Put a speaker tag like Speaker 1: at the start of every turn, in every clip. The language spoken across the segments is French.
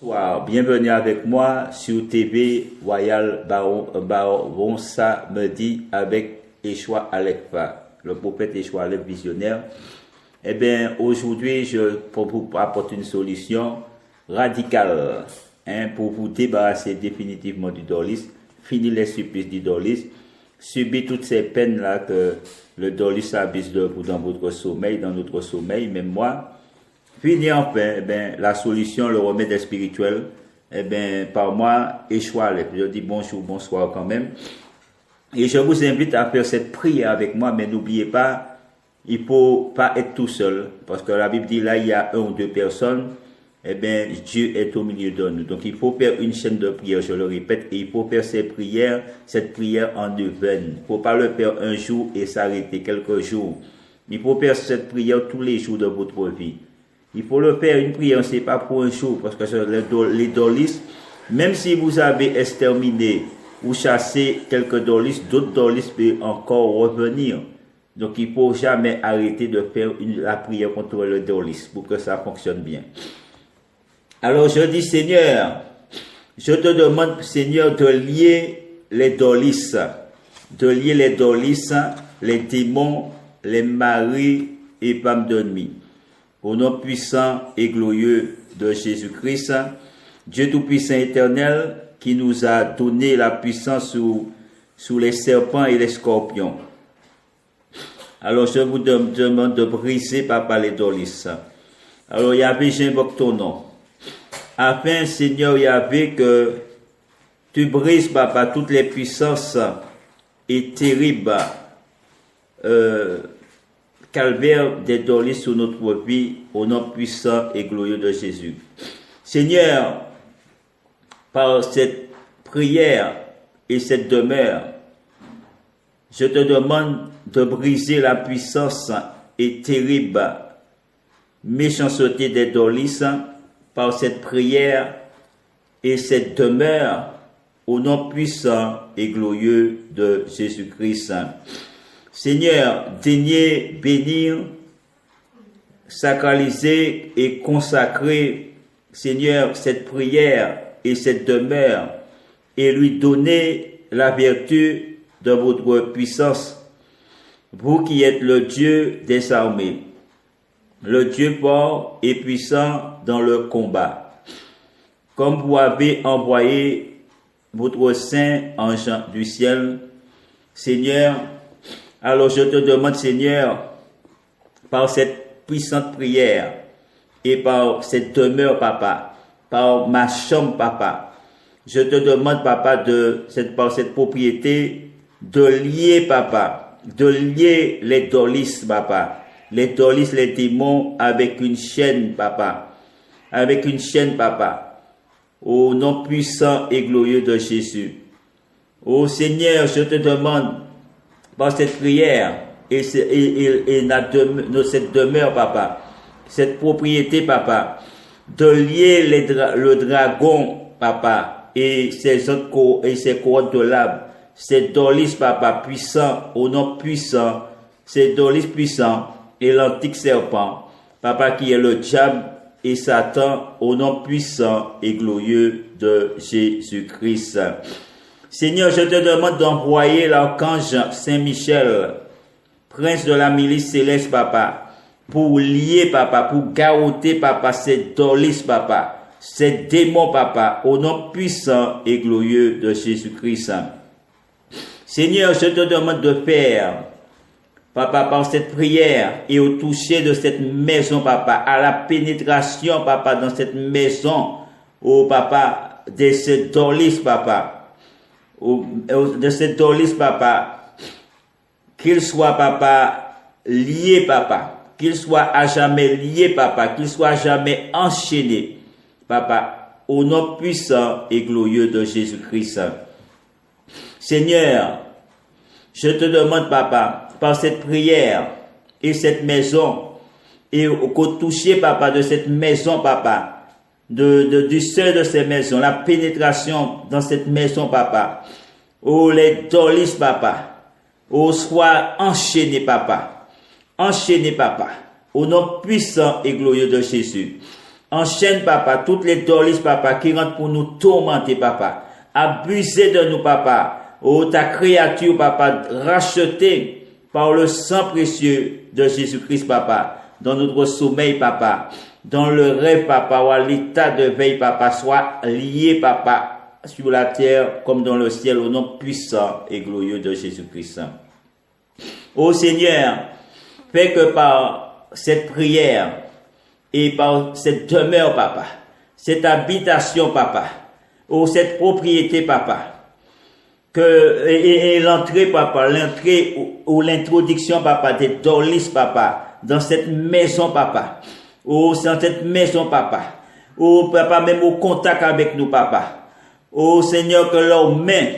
Speaker 1: Bonsoir, bienvenue avec moi sur TV Royal Baron Samedi avec Yeshua Alekfa, le prophète Yeshua Alekfa visionnaire. Eh bien, aujourd'hui, je vous apporte une solution radicale pour vous débarrasser définitivement du dolisme, finir les supplices du dolisme, subir toutes ces peines-là que le dolisme abuse de vous dans votre sommeil, dans notre sommeil, même moi. Finir enfin, la solution, le remède spirituel, par moi, Yeshua Alekfa. Je dis bonjour, bonsoir quand même. Et je vous invite à faire cette prière avec moi, mais n'oubliez pas, il ne faut pas être tout seul, parce que la Bible dit là, il y a 1 ou 2 personnes, Dieu est au milieu de nous. Donc il faut faire une chaîne de prière, je le répète, et il faut faire cette prière en neuvaine. Il ne faut pas le faire un jour et s'arrêter quelques jours. Il faut faire cette prière tous les jours de votre vie. Il faut le faire, une prière, ce n'est pas pour un jour, parce que les dolistes, même si vous avez exterminé ou chassé quelques dolistes, d'autres dolistes peuvent encore revenir. Donc il ne faut jamais arrêter de faire la prière contre le dolisme pour que ça fonctionne bien. Alors je dis, Seigneur, je te demande, Seigneur, de lier les dolistes, les démons, les maris et femmes de nuit. Au nom puissant et glorieux de Jésus-Christ, Dieu Tout-Puissant éternel, qui nous a donné la puissance sous les serpents et les scorpions. Alors je vous demande de briser, Papa, les dolistes. Alors Yahvé, j'invoque ton nom. Afin, Seigneur Yahvé, que tu brises, Papa, toutes les puissances et terribles calvaire des dolistes sur notre vie, au nom puissant et glorieux de Jésus. Seigneur, par cette prière et cette demeure, je te demande de briser la puissance et terrible méchanceté des dolistes par cette prière et cette demeure, au nom puissant et glorieux de Jésus-Christ. Seigneur, daignez bénir, sacraliser et consacrer, Seigneur, cette prière et cette demeure et lui donner la vertu de votre puissance, vous qui êtes le Dieu des armées, le Dieu fort et puissant dans le combat. Comme vous avez envoyé votre saint ange du ciel, Seigneur, alors je te demande, Seigneur, par cette puissante prière et par cette demeure, Papa, par ma chambre, Papa, je te demande, Papa, par cette propriété, de lier, Papa, de lier les dolistes, Papa, les dolistes, les démons, avec une chaîne, Papa, au nom puissant et glorieux de Jésus. Ô Seigneur, je te demande, par cette prière et cette demeure, Papa, cette propriété, Papa, de lier le dragon, Papa, et ses couronnes de lave, ces dolistes, Papa, puissants, au nom puissant, ces dolistes puissants et l'antique serpent, Papa, qui est le diable et Satan, au nom puissant et glorieux de Jésus-Christ. Seigneur, je te demande d'envoyer l'archange Saint-Michel, prince de la milice céleste, Papa, pour lier, Papa, pour garrotter, Papa, ces dolistes, Papa, ces démons, Papa, au nom puissant et glorieux de Jésus-Christ. Seigneur, je te demande de faire, Papa, par cette prière et au toucher de cette maison, Papa, à la pénétration, Papa, dans cette maison, oh, Papa, de ces dolistes, Papa, de cette dolistes, Papa, qu'il soit, Papa, lié, Papa, qu'il soit à jamais lié, Papa, qu'il soit à jamais enchaîné, Papa, au nom puissant et glorieux de Jésus-Christ. Seigneur, je te demande, Papa, par cette prière et cette maison, et au toucher, Papa, de cette maison, Papa, du seuil de ces maisons, la pénétration dans cette maison, Papa, oh, les dolistes, Papa, oh, sois enchaîné, Papa, au nom puissant et glorieux de Jésus. Enchaîne, papa, toutes les dolis, papa, qui rentrent pour nous tourmenter, papa. Abuser de nous, papa. Oh, ta créature, papa, rachetée par le sang précieux de Jésus-Christ, papa, dans notre sommeil, papa, dans le rêve, papa, ou à l'état de veille, papa, soit lié, papa, sur la terre comme dans le ciel, au nom puissant et glorieux de Jésus-Christ. Ô Seigneur, fais que par cette prière et par cette demeure, papa, cette habitation, papa, ou cette propriété, papa, et l'entrée, papa, l'entrée ou l'introduction, papa, des dolis, papa, dans cette maison, papa, ou dans cette maison, papa, ou papa, même au contact avec nous, papa, ô Seigneur, que leurs mains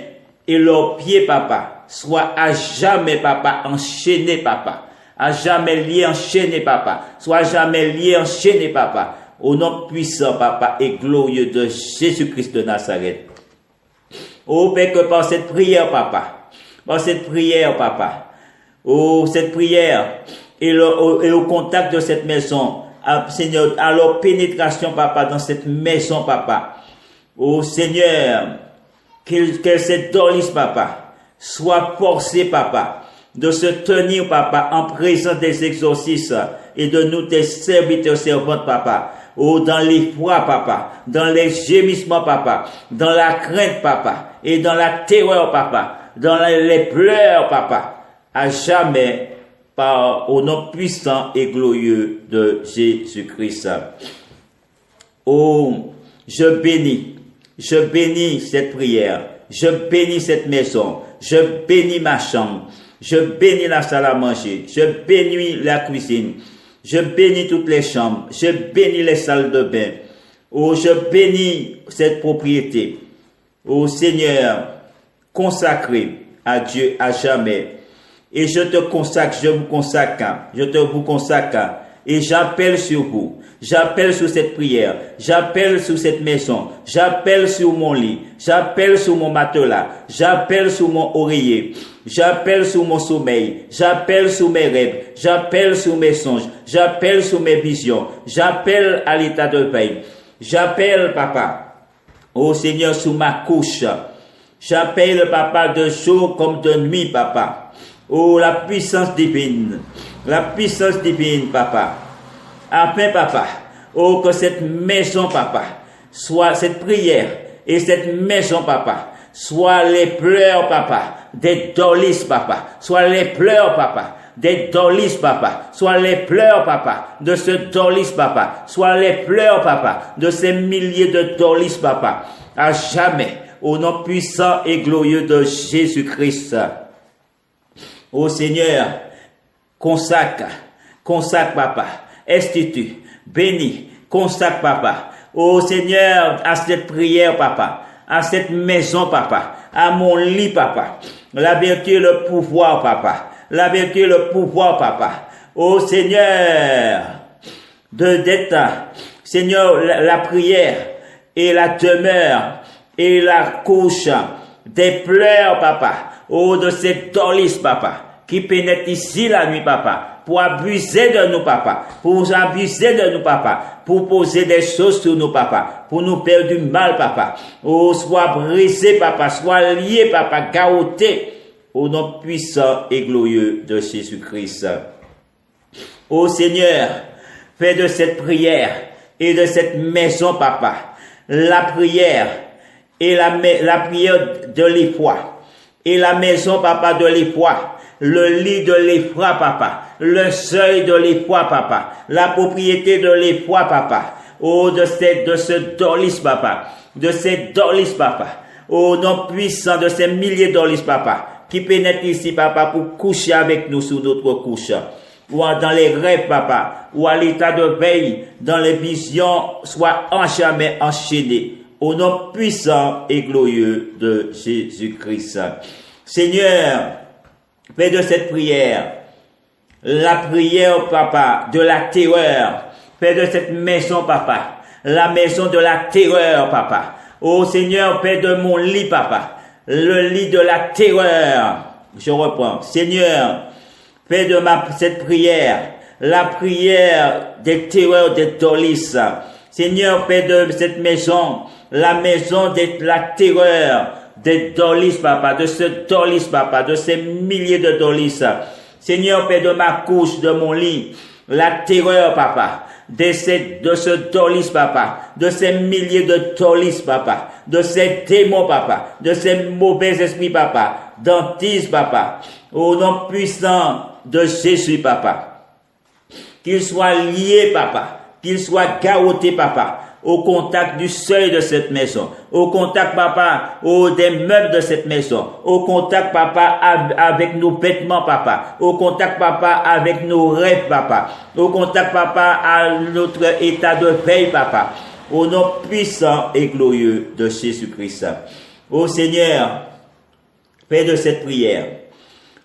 Speaker 1: et leurs pieds, papa, soient à jamais, papa, enchaînés, papa, à jamais liés, enchaînés, papa, soient à jamais liés, enchaînés, papa, au nom puissant, papa, et glorieux de Jésus-Christ de Nazareth. Oh, Père, que par cette prière, papa, par cette prière, papa, oh, cette prière, et au contact de cette maison, Seigneur, à leur pénétration, papa, dans cette maison, papa, oh, Seigneur, que cette dolis, papa, soit forcée, papa, de se tenir, papa, en présence des exorcistes et de nous, tes serviteurs, servantes, papa, oh, dans l'effroi, papa, dans les gémissements, papa, dans la crainte, papa, et dans la terreur, papa, dans les pleurs, papa, à jamais, au nom puissant et glorieux de Jésus-Christ. Oh, je bénis cette prière, je bénis cette maison, je bénis ma chambre, je bénis la salle à manger, je bénis la cuisine, je bénis toutes les chambres, je bénis les salles de bain. Oh, je bénis cette propriété. Oh Seigneur, consacré à Dieu à jamais. Et je te consacre, je vous consacre, et j'appelle sur vous. J'appelle sur cette prière, j'appelle sur cette maison, j'appelle sur mon lit, j'appelle sur mon matelas, j'appelle sur mon oreiller, j'appelle sur mon sommeil, j'appelle sur mes rêves, j'appelle sur mes songes, j'appelle sur mes visions, j'appelle à l'état de veille, j'appelle, papa, ô Seigneur, sur ma couche, j'appelle, papa, de jour comme de nuit, papa, oh, la puissance divine, papa, afin, papa, oh, que cette maison, papa, soit cette prière et cette maison, papa, soit les pleurs, papa, des dolis, papa, soit les pleurs, papa, des dolis, papa, soit les pleurs, papa, de ce dolis, papa, soit les pleurs, papa, de ces milliers de dolis, papa, à jamais, au nom puissant et glorieux de Jésus-Christ. Ô Seigneur, consacre, papa, institue, bénis, consacre, papa. Ô Seigneur, à cette prière, papa, à cette maison, papa, à mon lit, papa, la vertu et le pouvoir, papa, la vertu et le pouvoir, papa. Ô Seigneur, d'être, Seigneur, la prière et la demeure et la couche des pleurs, papa, ô de ces dolis, papa, qui pénètrent ici la nuit, papa, pour abuser de nous, papa, pour abuser de nous, papa, pour poser des choses sur nous, papa, pour nous faire du mal, papa. Oh, soit brisé, papa, soit lié, papa, garrotté, au nom puissant et glorieux de Jésus-Christ. Oh Seigneur, fais de cette prière et de cette maison, papa, la prière et la prière de l'effroi, et la maison, papa, de l'effroi, le lit de l'effroi, papa, le seuil de l'effroi, papa, la propriété de l'effroi, papa, oh, de ce dolis, papa, de ces dolis, papa, au nom puissant de ces milliers de dolis, papa, qui pénètrent ici, papa, pour coucher avec nous sous notre couche, ou dans les rêves, papa, ou à l'état de veille, dans les visions, soit en jamais enchaînés, au nom puissant et glorieux de Jésus-Christ. Seigneur, fais de cette prière la prière, papa, de la terreur. Fais de cette maison, papa, la maison de la terreur, papa. Oh Seigneur, fais de mon lit, papa, le lit de la terreur. Je reprends. Seigneur, fais de cette prière, la prière des terreurs des dolis. Seigneur, Père de cette maison, la maison de la terreur, des dolis, papa, de ce dolis, papa, de ces milliers de dolis. Seigneur, Père de ma couche, de mon lit, la terreur, papa, de ce dolis, papa, de ces milliers de dolis, papa, de ces démons, papa, de ces mauvais esprits, papa, d'antis, papa, au nom puissant de Jésus, papa, qu'ils soient liés, papa, qu'ils soient garrottés, papa, au contact du seuil de cette maison, au contact, papa, des meubles de cette maison, au contact, papa, avec nos vêtements, papa, au contact, papa, avec nos rêves, papa, au contact, papa, à notre état de veille, papa, au nom puissant et glorieux de Jésus-Christ. Ô Seigneur, fais de cette prière,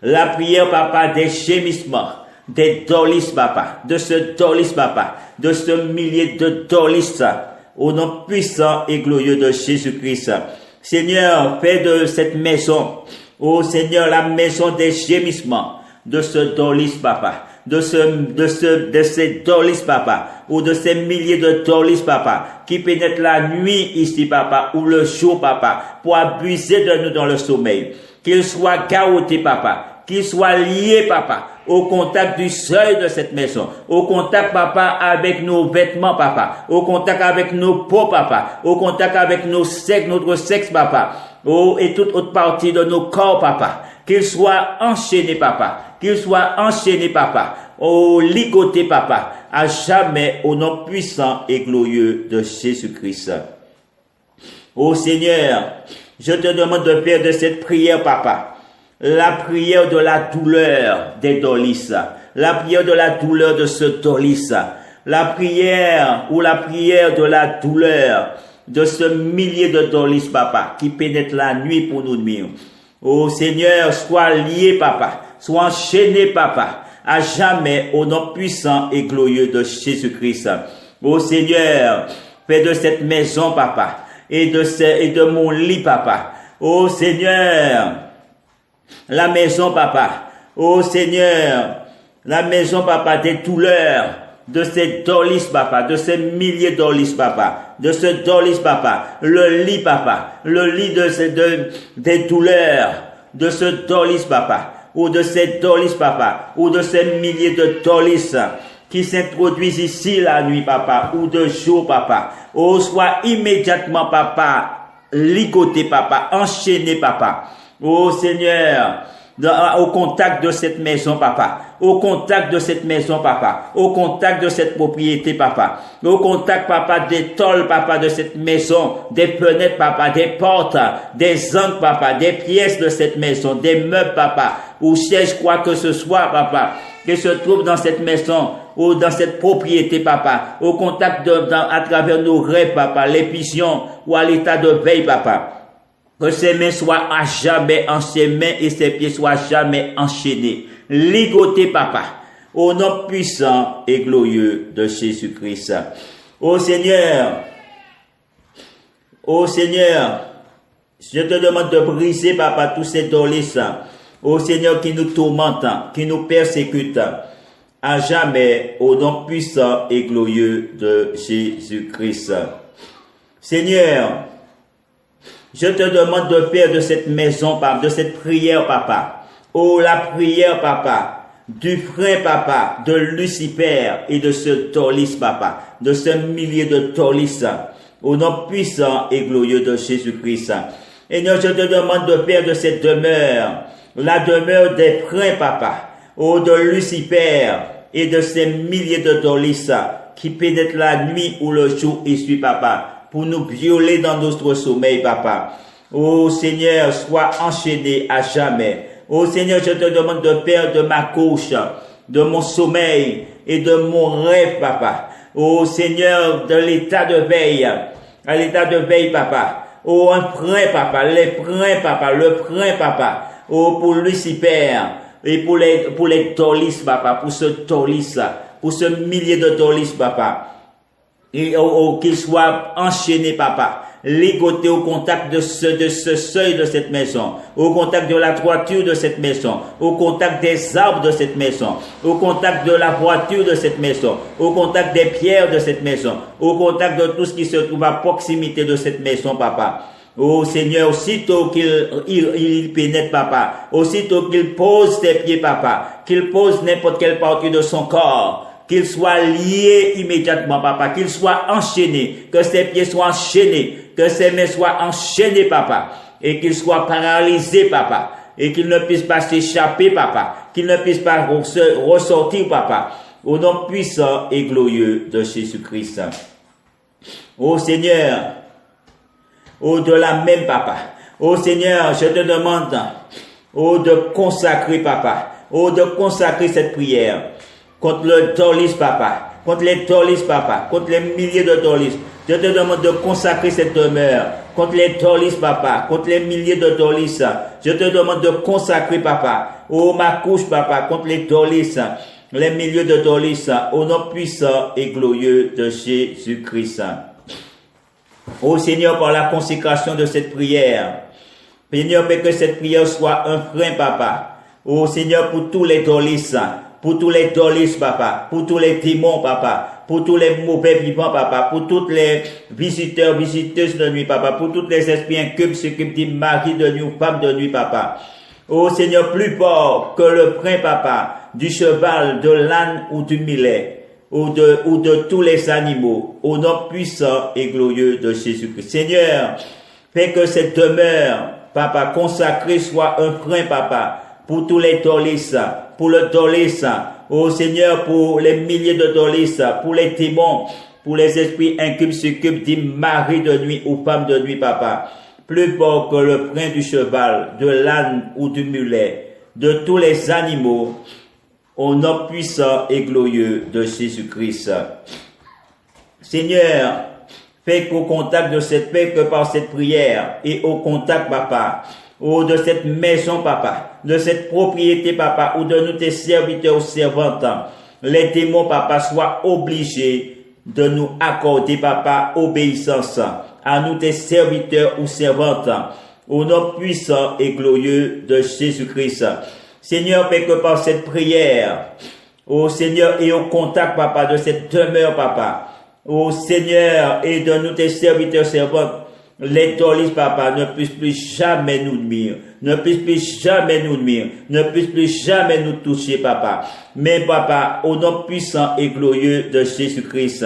Speaker 1: la prière, papa, des gémissements, des dolis, papa, de ce dolis, papa, de ce millier de dolis, au nom puissant et glorieux de Jésus-Christ. Seigneur, fais de cette maison, ô Seigneur, la maison des gémissements, de ce dolis, papa, de ces dolis, papa, ou de ces milliers de dolis, papa, qui pénètrent la nuit ici, papa, ou le jour, papa, pour abuser de nous dans le sommeil. Qu'ils soient garrottés, papa, qu'ils soient liés, papa, au contact du seuil de cette maison, au contact, papa, avec nos vêtements, papa, au contact avec nos peaux, papa, au contact avec notre sexe, papa, et toute autre partie de nos corps, papa, qu'ils soient enchaînés, papa, qu'ils soient enchaînés, papa, ligotés, papa, à jamais, au nom puissant et glorieux de Jésus-Christ. Ô Seigneur, je te demande de faire de cette prière, papa, la prière de la douleur des dolis, la prière de la douleur de ce dolis, la prière de la douleur de ce millier de dolis, papa, qui pénètre la nuit pour nous nuire. Ô Seigneur, sois lié, papa, sois enchaîné, papa, à jamais, au nom puissant et glorieux de Jésus-Christ. Ô Seigneur, fais de cette maison, papa, et de mon lit, papa. Ô Seigneur, la maison, papa. Ô Seigneur, la maison, papa, des douleurs, de ces dolis, papa, de ces milliers de dolis, papa, de ce dolis, papa, le lit, papa, le lit des douleurs, de ce dolis, papa, ou de ces dolis, papa, ou de ces milliers de dolis qui s'introduisent ici la nuit, papa, ou de jour, papa. Oh, sois immédiatement, papa, ligoté, papa, enchaîné, papa. Oh Seigneur, au contact de cette maison, papa, au contact de cette maison, papa, au contact de cette propriété, papa, au contact, papa, des tôles, papa, de cette maison, des fenêtres, papa, des portes, des angles, papa, des pièces de cette maison, des meubles, papa, ou siège quoi que ce soit, papa, qui se trouve dans cette maison, ou dans cette propriété, papa, au contact à travers nos rêves, papa, les visions, ou à l'état de veille, papa. Que ses mains soient à jamais en ses mains et ses pieds soient jamais enchaînés. Ligotés, papa, au nom puissant et glorieux de Jésus-Christ. Ô Seigneur, je te demande de briser, papa, tous ces dolis, ô Seigneur, qui nous tourmentent, qui nous persécutent, à jamais, au nom puissant et glorieux de Jésus-Christ. Seigneur, je te demande de faire de cette maison, papa, de cette prière, papa. Oh, la prière, papa, du frère, papa, de Lucifer et de ce dolis, papa, de ce millier de dolis, au nom puissant et glorieux de Jésus-Christ. Et je te demande de faire de cette demeure, la demeure des frères, papa, oh, de Lucifer et de ces milliers de dolis qui pénètrent la nuit ou le jour ici, papa, pour nous violer dans notre sommeil, papa. Oh Seigneur, sois enchaîné à jamais. Oh Seigneur, je te demande de faire de ma couche, de mon sommeil et de mon rêve, papa. Oh Seigneur, de l'état de veille, à l'état de veille, papa. Oh, un frein, papa, les freins, papa, le frein, papa. Oh, pour Lucifer et pour les dolis, papa, pour ce dolis, pour ce millier de dolis, papa. Et qu'il soit enchaîné, papa, ligoté au contact de ce seuil de cette maison, au contact de la toiture de cette maison, au contact des arbres de cette maison, au contact de la voiture de cette maison, au contact des pierres de cette maison, au contact de tout ce qui se trouve à proximité de cette maison, papa. Oh Seigneur, aussitôt qu'il pénètre, papa, aussitôt qu'il pose ses pieds, papa, qu'il pose n'importe quelle partie de son corps, qu'il soit lié immédiatement, papa, qu'il soit enchaîné, que ses pieds soient enchaînés, que ses mains soient enchaînées, papa, et qu'il soit paralysé, papa, et qu'il ne puisse pas s'échapper, papa, qu'il ne puisse pas ressortir, papa, au nom puissant et glorieux de Jésus-Christ. Oh Seigneur, au-delà même, papa, oh Seigneur, je te demande, de consacrer, papa, de consacrer cette prière, contre le dolis, papa, contre les dolis, papa, contre les milliers de dolis. Je te demande de consacrer cette demeure, contre les dolis, papa, contre les milliers de dolis. Je te demande de consacrer, papa, ma couche, papa, contre les dolis, les milliers de dolis, au nom puissant et glorieux de Jésus-Christ. Ô Seigneur, par la consécration de cette prière, Seigneur, fais que cette prière soit un frein, papa. Ô Seigneur, pour tous les dolis, pour tous les dolis, papa, pour tous les démons, papa, pour tous les mauvais vivants, papa, pour tous les visiteurs, visiteuses de nuit, papa, pour tous les esprits incubes, succubes, mari de nuit ou femme de nuit, papa. Ô Seigneur, plus fort que le frein, papa, du cheval, de l'âne ou du mulet, ou de tous les animaux, au nom puissant et glorieux de Jésus-Christ. Seigneur, fais que cette demeure, papa, consacrée soit un frein, papa, pour tous les dolis, pour le dolis, ô Seigneur, pour les milliers de dolis, pour les démons, pour les esprits incubes, succubes, mari de nuit ou femme de nuit, papa, plus fort que le frein du cheval, de l'âne ou du mulet, de tous les animaux, au nom puissant et glorieux de Jésus-Christ. Seigneur, fais qu'au contact de cette paix, que par cette prière, et au contact, papa, de cette maison, papa, de cette propriété, papa, ou de nous tes serviteurs ou servantes, les démons, papa, soient obligés de nous accorder, papa, obéissance à nous tes serviteurs ou servantes, au nom puissant et glorieux de Jésus-Christ. Seigneur, fais que par cette prière, ô Seigneur, et au contact, papa, de cette demeure, papa, ô Seigneur, et de nous tes serviteurs, servantes, les dolis, papa, ne puissent plus jamais nous nuire, ne puissent plus jamais nous nuire, ne puissent plus jamais nous toucher, papa. Mais, papa, au nom puissant et glorieux de Jésus-Christ,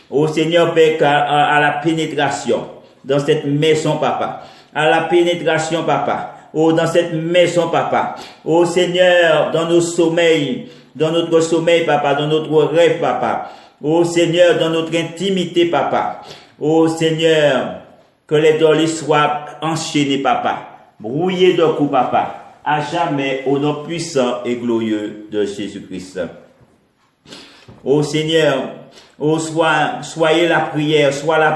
Speaker 1: ô Seigneur, fais qu'à la pénétration dans cette maison, papa, à la pénétration, papa, dans cette maison, papa, ô Seigneur, dans nos sommeils, dans notre sommeil, papa, dans notre rêve, papa, ô Seigneur, dans notre intimité, papa, ô Seigneur, que les dolis soient enchaînés, papa, brouillés de coups, papa, à jamais, au nom puissant et glorieux de Jésus-Christ. Ô Seigneur, soyez la prière, soit la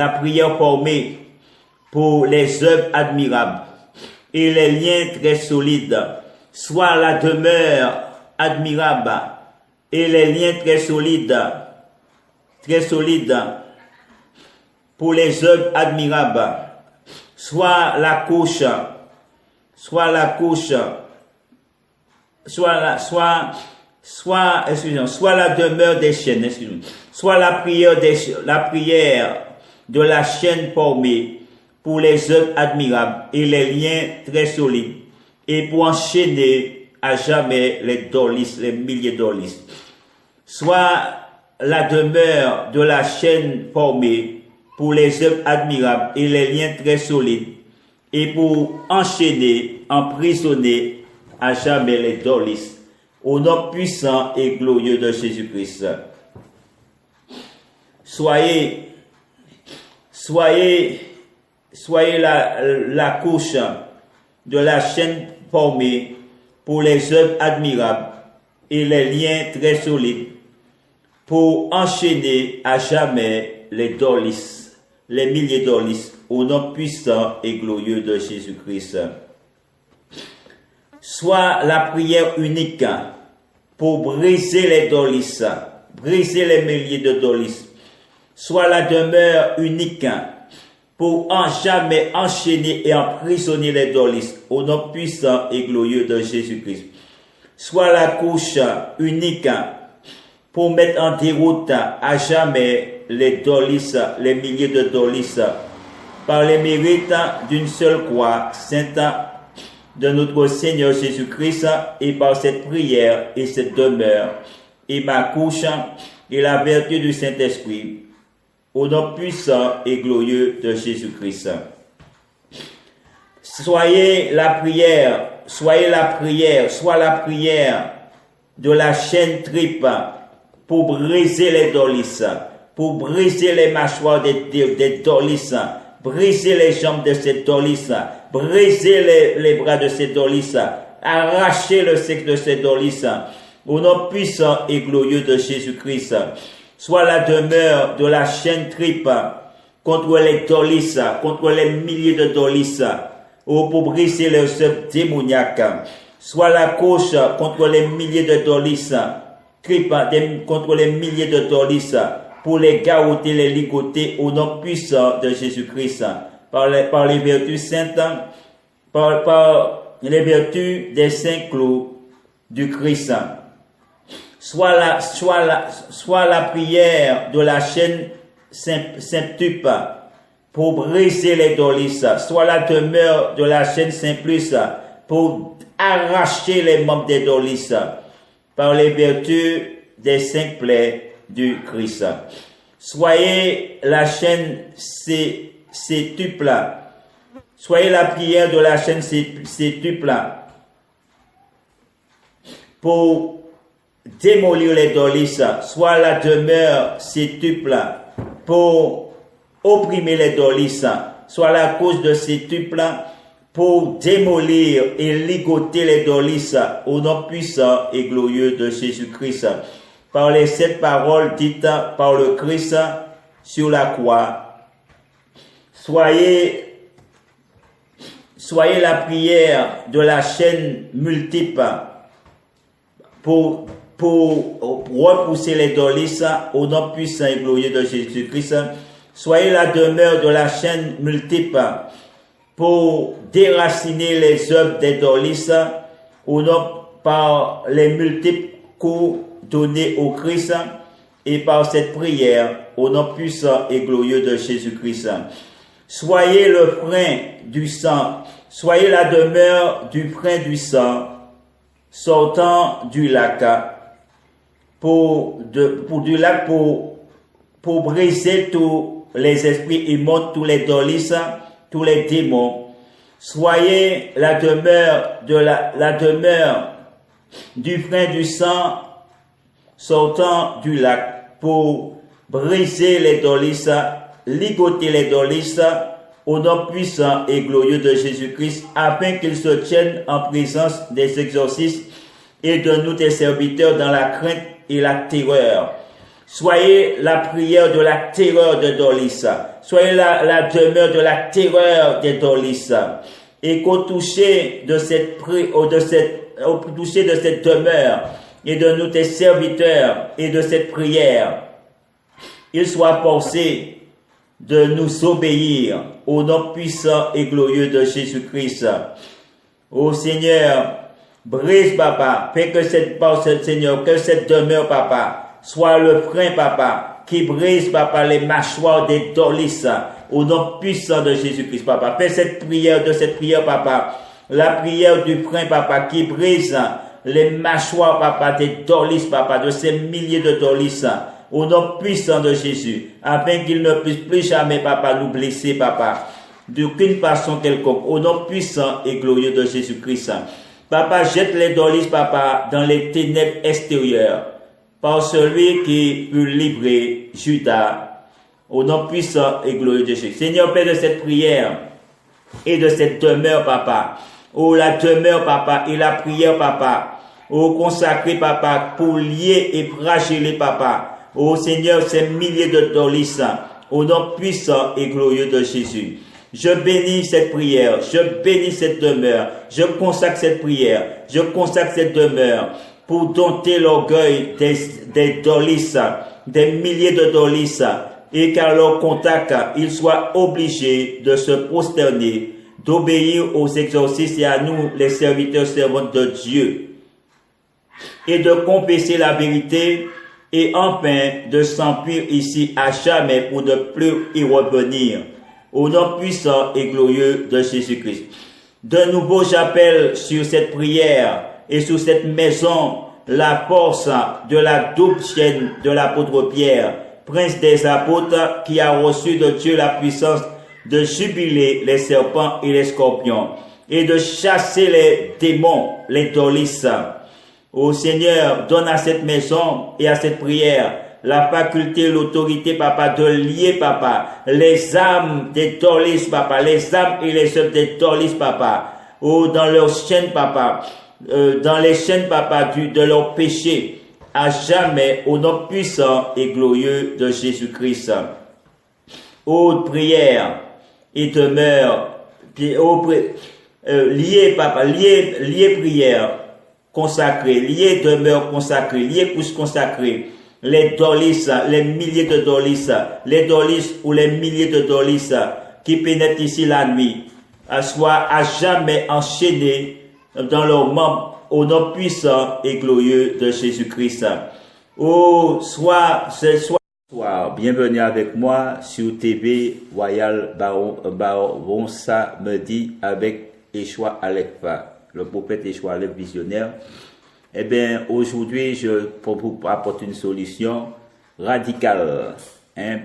Speaker 1: prière formée pour les œuvres admirables et les liens très solides, soit la demeure admirable et les liens très solides pour les œuvres admirables, soit la couche, soit la demeure des chaînes, soit la prière de la chaîne formée pour les œuvres admirables et les liens très solides, et pour enchaîner à jamais les dolis, les milliers de dolis. Soit la demeure de la chaîne formée pour les œuvres admirables et les liens très solides, et pour enchaîner, emprisonner à jamais les dolis, au nom puissant et glorieux de Jésus-Christ. Soyez la couche de la chaîne formée pour les œuvres admirables et les liens très solides, pour enchaîner à jamais les dolis, les milliers de dolis, au nom puissant et glorieux de Jésus-Christ. Soit la prière unique pour briser les dolis, briser les milliers de dolis, soit la demeure unique pour en jamais enchaîner et emprisonner les dolis au nom puissant et glorieux de Jésus-Christ. Soit la couche unique pour mettre en déroute à jamais les dolis, les milliers de dolis, par les mérites d'une seule croix sainte de notre Seigneur Jésus-Christ, et par cette prière et cette demeure et ma couche et la vertu du Saint-Esprit, au nom puissant et glorieux de Jésus-Christ. Soyez la prière de la chaîne triple pour briser les dolis, pour briser les mâchoires des dolis, briser les jambes de ces dolis, briser les bras de ces dolis, arracher le sexe de ces dolis, au nom puissant et glorieux de Jésus-Christ. Soit la demeure de la chaîne triple contre les dolis, contre les milliers de dolis, ou pour briser les œuvres démoniaques. Soit la couche contre les milliers de dolis, contre les milliers de dolis, pour les garrotter, les ligoter au nom puissant de Jésus-Christ, par les vertus saintes, par les vertus des saints clous du Christ. Soit la prière de la chaîne septuple pour briser les dolis, soit la demeure de la chaîne simplice pour arracher les membres des dolis, par les vertus des cinq plaies du Christ. Soyez la chaîne septuple, soyez la prière de la chaîne septuple pour démolir les dolis, soit la demeure septuple pour opprimer les dolis, soit la cause de septuple pour démolir et ligoter les dolis au nom puissant et glorieux de Jésus-Christ, par les 7 paroles dites par le Christ sur la croix. Soyez la prière de la chaîne multiple pour repousser les dolis au nom puissant et glorieux de Jésus-Christ. Soyez la demeure de la chaîne multiple pour déraciner les œuvres des dolis au nom par les multiples coups donnés au Christ et par cette prière au nom puissant et glorieux de Jésus-Christ. Soyez le frein du sang, soyez la demeure du frein du sang sortant du lac pour briser tous les esprits immondes, tous les dolis, tous les démons. Soyez la demeure du frein du sang sortant du lac pour briser les dolis, ligoter les dolis au nom puissant et glorieux de Jésus-Christ, afin qu'ils se tiennent en présence des exorcistes et de nous tes serviteurs dans la crainte et la terreur. Soyez la prière de la terreur de dolis, soyez la demeure de la terreur des dolis, et qu'au toucher de cette demeure et de nous tes serviteurs et de cette prière, il soit forcé de nous obéir au nom puissant et glorieux de Jésus-Christ. Ô Seigneur, brise, papa, fais que cette demeure, papa, soit le frein, papa, qui brise, papa, les mâchoires des dolis, au nom puissant de Jésus-Christ, papa. Fais cette prière, papa, la prière du frein, papa, qui brise les mâchoires, papa, des dolis, papa, de ces milliers de dolis, au nom puissant de Jésus, afin qu'il ne puisse plus jamais, papa, nous blesser, papa, d'aucune façon quelconque, au nom puissant et glorieux de Jésus-Christ. Papa, jette les dolis, papa, dans les ténèbres extérieures, par celui qui fut livré, Judas, au nom puissant et glorieux de Jésus. Seigneur, Père de cette prière et de cette demeure, papa, oh la demeure, papa, et la prière, papa, oh consacré, papa, pour lier et fragiler, papa, oh Seigneur, ces milliers de dolis, au nom puissant et glorieux de Jésus. Je bénis cette prière, je bénis cette demeure, je consacre cette prière, je consacre cette demeure pour dompter l'orgueil des dolis, des milliers de dolis, et qu'à leur contact, ils soient obligés de se prosterner, d'obéir aux exorcistes et à nous, les serviteurs servantes de Dieu, et de confesser la vérité, et enfin de s'enfuir ici à jamais pour ne plus y revenir. Au nom puissant et glorieux de Jésus-Christ. De nouveau, j'appelle sur cette prière et sur cette maison la force de la double chaîne de l'apôtre Pierre, prince des apôtres, qui a reçu de Dieu la puissance de jubiler les serpents et les scorpions et de chasser les démons, les dolis. Ô Seigneur, donne à cette maison et à cette prière la faculté, l'autorité, papa, de lier, papa, les âmes des dolis, papa, les âmes et les œuvres des dolis, papa, ou dans leurs chaînes, papa, dans les chaînes, papa, de leur péché, à jamais, au nom puissant et glorieux de Jésus-Christ. Ô prière et demeure, lié, papa, lié prière consacrée, lié demeure consacrée, lié pousse consacrée, les dolis, les milliers de dolis, les dolis ou les milliers de dolis qui pénètrent ici la nuit, soient à jamais enchaînés dans leurs membres au nom puissant et glorieux de Jésus-Christ. Oh, sois, bienvenue avec moi sur TV Royal Baron Samedi avec Yeshua Alekfa, le prophète Yeshua Alekfa visionnaire. Eh bien, aujourd'hui, je vous apporte une solution radicale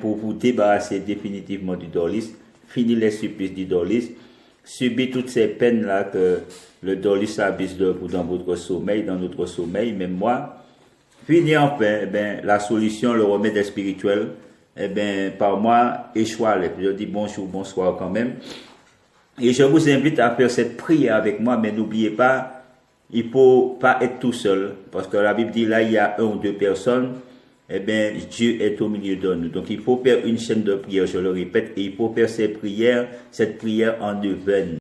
Speaker 1: pour vous débarrasser définitivement du dolis, finir les supplices du dolis, subir toutes ces peines-là que le dolis abuse de vous dans votre sommeil, dans notre sommeil, même moi. Finir enfin, eh bien, la solution, le remède spirituel, eh bien, par moi, Yeshua Alekfa. Je dis bonjour, bonsoir quand même. Et je vous invite à faire cette prière avec moi, mais n'oubliez pas, il faut pas être tout seul, parce que la Bible dit là, il y a 1 ou 2 personnes, eh bien, Dieu est au milieu de nous. Donc, il faut faire une chaîne de prière, je le répète, et il faut faire cette prière en neuvaine.